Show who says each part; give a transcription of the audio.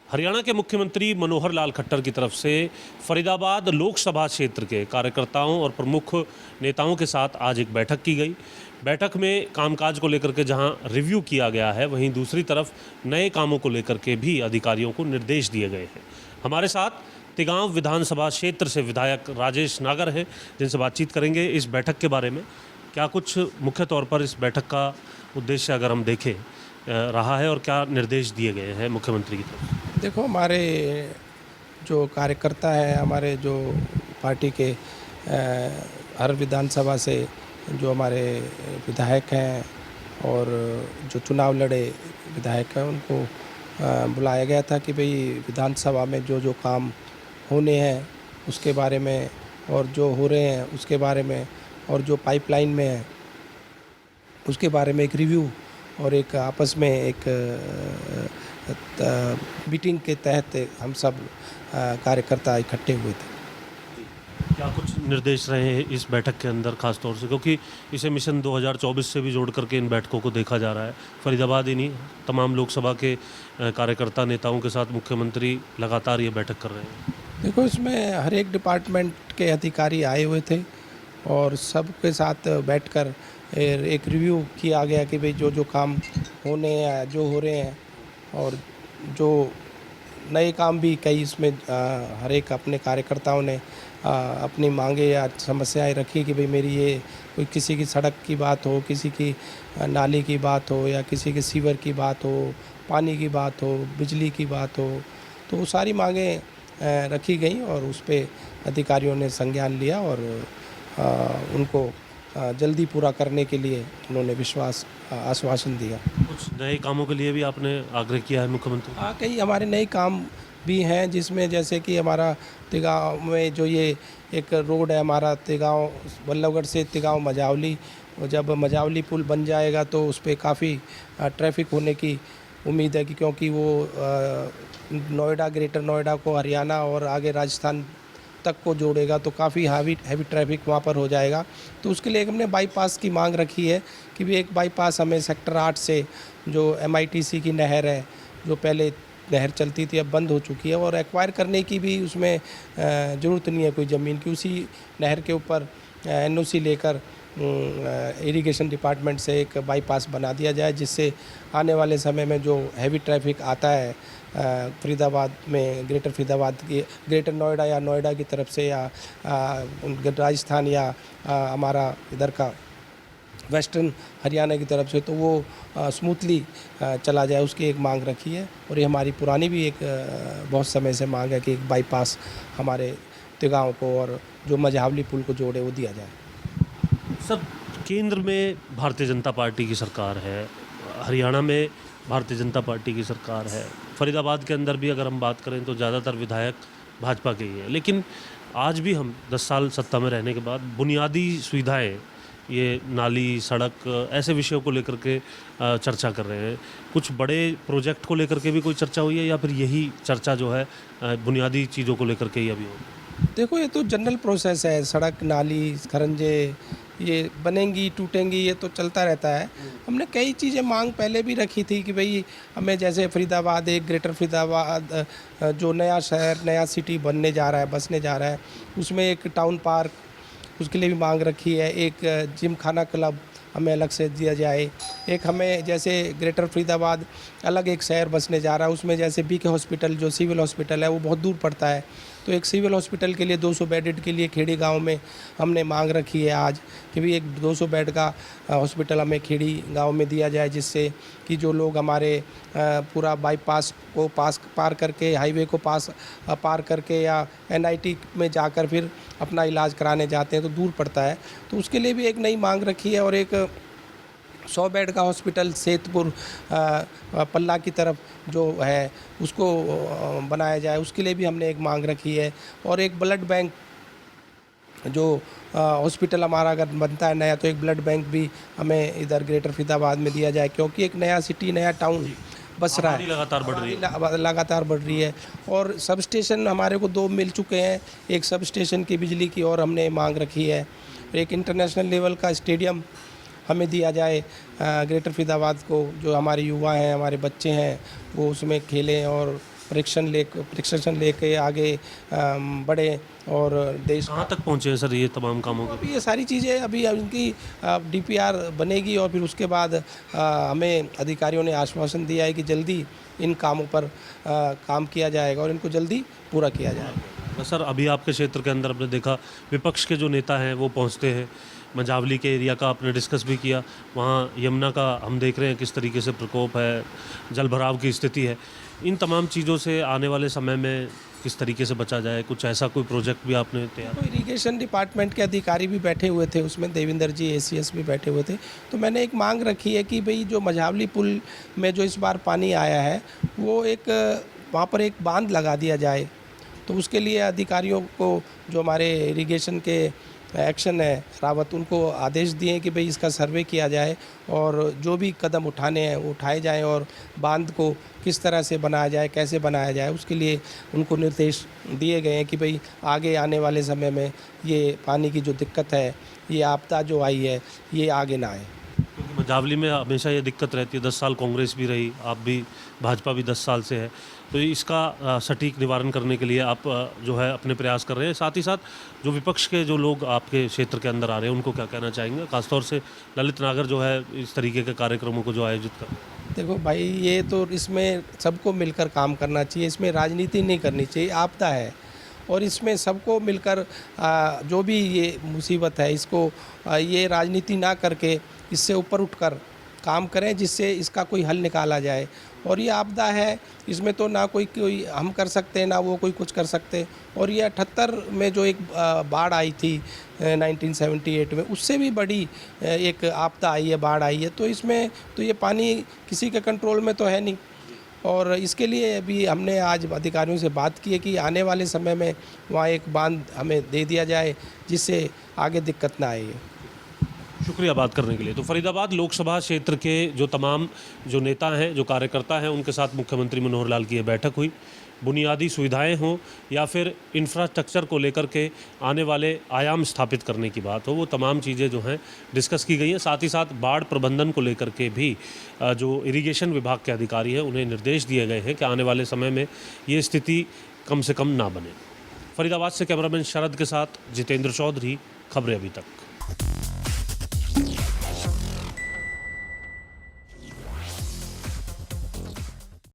Speaker 1: हरियाणा के मुख्यमंत्री मनोहर लाल खट्टर की तरफ से फरीदाबाद लोकसभा क्षेत्र के कार्यकर्ताओं और प्रमुख नेताओं के साथ आज एक बैठक की गई। बैठक में कामकाज को लेकर के जहां रिव्यू किया गया है, वहीं दूसरी तरफ नए कामों को लेकर के भी अधिकारियों को निर्देश दिए गए हैं। हमारे साथ तिगांव विधानसभा क्षेत्र से विधायक राजेश नागर हैं, जिनसे बातचीत करेंगे इस बैठक के बारे में। क्या कुछ मुख्य तौर पर इस बैठक का उद्देश्य अगर हम देखें रहा है और क्या निर्देश दिए गए हैं मुख्यमंत्री की तरफ से?
Speaker 2: देखो, हमारे जो कार्यकर्ता हैं, हमारे जो पार्टी के हर विधानसभा से जो हमारे विधायक हैं और जो चुनाव लड़े विधायक हैं, उनको बुलाया गया था कि भाई विधानसभा में जो जो काम होने हैं उसके बारे में, और जो हो रहे हैं उसके बारे में, और जो पाइपलाइन में है उसके बारे में एक रिव्यू और एक आपस में एक मीटिंग के तहत हम सब कार्यकर्ता इकट्ठे हुए थे।
Speaker 1: क्या कुछ निर्देश रहे हैं इस बैठक के अंदर खास तौर से, क्योंकि इसे मिशन 2024 से भी जोड़ करके इन बैठकों को देखा जा रहा है। फरीदाबाद ही नहीं, तमाम लोकसभा के कार्यकर्ता नेताओं के साथ मुख्यमंत्री लगातार ये बैठक कर रहे हैं।
Speaker 2: देखो, इसमें हर एक डिपार्टमेंट के अधिकारी आए हुए थे और सबके साथ बैठकर एक रिव्यू किया गया कि भाई जो जो काम होने हैं, जो हो रहे हैं, और जो नए काम भी कई इसमें हर एक अपने कार्यकर्ताओं ने अपनी मांगे या समस्याएं रखी कि भाई मेरी ये कोई किसी की सड़क की बात हो, किसी की नाली की बात हो, या किसी के सीवर की बात हो, पानी की बात हो, बिजली की बात हो, तो वो सारी मांगें रखी गई और उस पर अधिकारियों ने संज्ञान लिया और उनको जल्दी पूरा करने के लिए उन्होंने विश्वास आश्वासन दिया।
Speaker 1: कुछ नए कामों के लिए भी आपने आग्रह किया है मुख्यमंत्री?
Speaker 2: हाँ, कई हमारे नए काम भी हैं, जिसमें जैसे कि हमारा तिगांव में जो ये एक रोड है, हमारा तिगांव बल्लभगढ़ से तिगांव मझावली, और जब मझावली पुल बन जाएगा तो उस पर काफ़ी ट्रैफिक होने की उम्मीद है, कि क्योंकि वो नोएडा, ग्रेटर नोएडा को हरियाणा और आगे राजस्थान तक को जोड़ेगा, तो काफ़ी हैवी ट्रैफिक वहाँ पर हो जाएगा। तो उसके लिए हमने बाईपास की मांग रखी है कि भी एक बाईपास हमें सेक्टर 8 से, जो MITC की नहर है, जो पहले नहर चलती थी अब बंद हो चुकी है, और एक्वायर करने की भी उसमें ज़रूरत नहीं है कोई ज़मीन की, उसी नहर के ऊपर NOC लेकर इरिगेशन डिपार्टमेंट से एक बाईपास बना दिया जाए, जिससे आने वाले समय में जो हैवी ट्रैफिक आता है फरीदाबाद में, ग्रेटर फरीदाबाद की, ग्रेटर नोएडा या नोएडा की तरफ से, या राजस्थान या हमारा इधर का वेस्टर्न हरियाणा की तरफ से, तो वो स्मूथली चला जाए, उसकी एक मांग रखी है। और ये हमारी पुरानी भी एक बहुत समय से मांग है कि एक बाईपास हमारे तिगांव को और जो मझावली पुल को जोड़े वो दिया जाए।
Speaker 1: सब केंद्र में भारतीय जनता पार्टी की सरकार है, हरियाणा में भारतीय जनता पार्टी की सरकार है, फरीदाबाद के अंदर भी अगर हम बात करें तो ज़्यादातर विधायक भाजपा के ही हैं। लेकिन आज भी हम 10 साल सत्ता में रहने के बाद बुनियादी सुविधाएं, ये नाली, सड़क, ऐसे विषयों को लेकर के चर्चा कर रहे हैं। कुछ बड़े प्रोजेक्ट को लेकर के भी कोई चर्चा हुई है, या फिर यही चर्चा जो है बुनियादी चीज़ों को लेकर के ही अभी हो?
Speaker 2: देखो, ये तो जनरल प्रोसेस है, सड़क, नाली, खरंजे ये बनेंगी, टूटेंगी, ये तो चलता रहता है। हमने कई चीज़ें मांग पहले भी रखी थी कि भाई हमें, जैसे फरीदाबाद, एक ग्रेटर फरीदाबाद जो नया शहर, नया सिटी बनने जा रहा है, बसने जा रहा है, उसमें एक टाउन पार्क, उसके लिए भी मांग रखी है। एक जिम खाना क्लब हमें अलग से दिया जाए। एक हमें, जैसे ग्रेटर फरीदाबाद अलग एक शहर बसने जा रहा है, उसमें जैसे BK हॉस्पिटल जो सिविल हॉस्पिटल है वो बहुत दूर पड़ता है, तो एक सिविल हॉस्पिटल के लिए 200 बेडेड के लिए खेड़ी गांव में हमने मांग रखी है आज कि भी एक 200 बेड का हॉस्पिटल हमें खेड़ी गांव में दिया जाए, जिससे कि जो लोग हमारे पूरा बाईपास को पार करके, हाईवे को पार करके, या NIT में जाकर फिर अपना इलाज कराने जाते हैं तो दूर पड़ता है, तो उसके लिए भी एक नई मांग रखी है। और एक 100 बेड का हॉस्पिटल सेतपुर पल्ला की तरफ जो है उसको बनाया जाए, उसके लिए भी हमने एक मांग रखी है। और एक ब्लड बैंक, जो हॉस्पिटल हमारा अगर बनता है नया, तो एक ब्लड बैंक भी हमें इधर ग्रेटर फरीदाबाद में दिया जाए, क्योंकि एक नया सिटी, नया टाउन बस रहा है,
Speaker 1: लगातार
Speaker 2: बढ़ रही है। और सब स्टेशन हमारे को 2 मिल चुके हैं, एक सब स्टेशन की बिजली की और हमने मांग रखी है। एक इंटरनेशनल लेवल का स्टेडियम हमें दिया जाए ग्रेटर फरीदाबाद को, जो हमारे युवा हैं, हमारे बच्चे हैं, वो उसमें खेलें और प्रशिक्षण लेके आगे बढ़े और देश
Speaker 1: कहाँ तक पहुँचे हैं सर ये तमाम कामों के?
Speaker 2: अभी ये सारी चीज़ें अभी इनकी डीपीआर बनेगी और फिर उसके बाद हमें अधिकारियों ने आश्वासन दिया है कि जल्दी इन कामों पर काम किया जाएगा और इनको जल्दी पूरा किया जाएगा।
Speaker 1: सर अभी आपके क्षेत्र के अंदर आपने देखा विपक्ष के जो नेता हैं वो पहुंचते हैं, मंझावली के एरिया का आपने डिस्कस भी किया, वहाँ यमुना का हम देख रहे हैं किस तरीके से प्रकोप है, जल भराव की स्थिति है। इन तमाम चीज़ों से आने वाले समय में किस तरीके से बचा जाए, कुछ ऐसा कोई प्रोजेक्ट भी आपने तैयार?
Speaker 2: तो इरिगेशन डिपार्टमेंट के अधिकारी भी बैठे हुए थे, उसमें देवेंद्र जी एसीएस भी बैठे हुए थे। तो मैंने एक मांग रखी है कि भाई जो मंझावली पुल में जो इस बार पानी आया है वो एक वहाँ पर एक बांध लगा दिया जाए। तो उसके लिए अधिकारियों को जो हमारे इरिगेशन के एक्शन है रावत, उनको आदेश दिए कि भाई इसका सर्वे किया जाए और जो भी कदम उठाने हैं वो उठाए जाएं और बांध को किस तरह से बनाया जाए, कैसे बनाया जाए, उसके लिए उनको निर्देश दिए गए हैं कि भाई आगे आने वाले समय में ये पानी की जो दिक्कत है, ये आपदा जो आई है, ये आगे ना आए।
Speaker 1: क्योंकि मंझावली में हमेशा ये दिक्कत रहती है, 10 साल कांग्रेस भी रही, आप भी, भाजपा भी 10 साल से है, तो इसका सटीक निवारण करने के लिए आप जो है अपने प्रयास कर रहे हैं। साथ ही साथ जो विपक्ष के जो लोग आपके क्षेत्र के अंदर आ रहे हैं उनको क्या कहना चाहेंगे, खासतौर से ललित नागर जो है इस तरीके के कार्यक्रमों को जो आयोजित कर रहे हैं?
Speaker 2: देखो भाई, ये तो इसमें सबको मिलकर काम करना चाहिए, इसमें राजनीति नहीं करनी चाहिए। आपदा है और इसमें सबको मिलकर जो भी ये मुसीबत है इसको ये राजनीति ना करके इससे ऊपर उठकर काम करें जिससे इसका कोई हल निकाला जाए। और ये आपदा है, इसमें तो ना कोई हम कर सकते हैं ना वो कोई कुछ कर सकते। और ये 78 में जो एक बाढ़ आई थी 1978 में, उससे भी बड़ी एक आपदा आई है, बाढ़ आई है। तो इसमें तो ये पानी किसी के कंट्रोल में तो है नहीं। और इसके लिए अभी हमने आज अधिकारियों से बात की है कि आने वाले समय में वहाँ एक बांध हमें दे दिया जाए जिससे आगे दिक्कत ना आए।
Speaker 1: शुक्रिया बात करने के लिए। तो फरीदाबाद लोकसभा क्षेत्र के जो तमाम जो नेता हैं, जो कार्यकर्ता हैं, उनके साथ मुख्यमंत्री मनोहर लाल की ये बैठक हुई। बुनियादी सुविधाएं हों या फिर इंफ्रास्ट्रक्चर को लेकर के आने वाले आयाम स्थापित करने की बात हो, वो तमाम चीज़ें जो हैं डिस्कस की गई हैं। साथ ही साथ बाढ़ प्रबंधन को लेकर के भी जो इरिगेशन विभाग के अधिकारी हैं उन्हें निर्देश दिए गए हैं कि आने वाले समय में ये स्थिति कम से कम ना बने। फरीदाबाद से कैमरामैन शरद के साथ जितेंद्र चौधरी, खबरें अभी तक।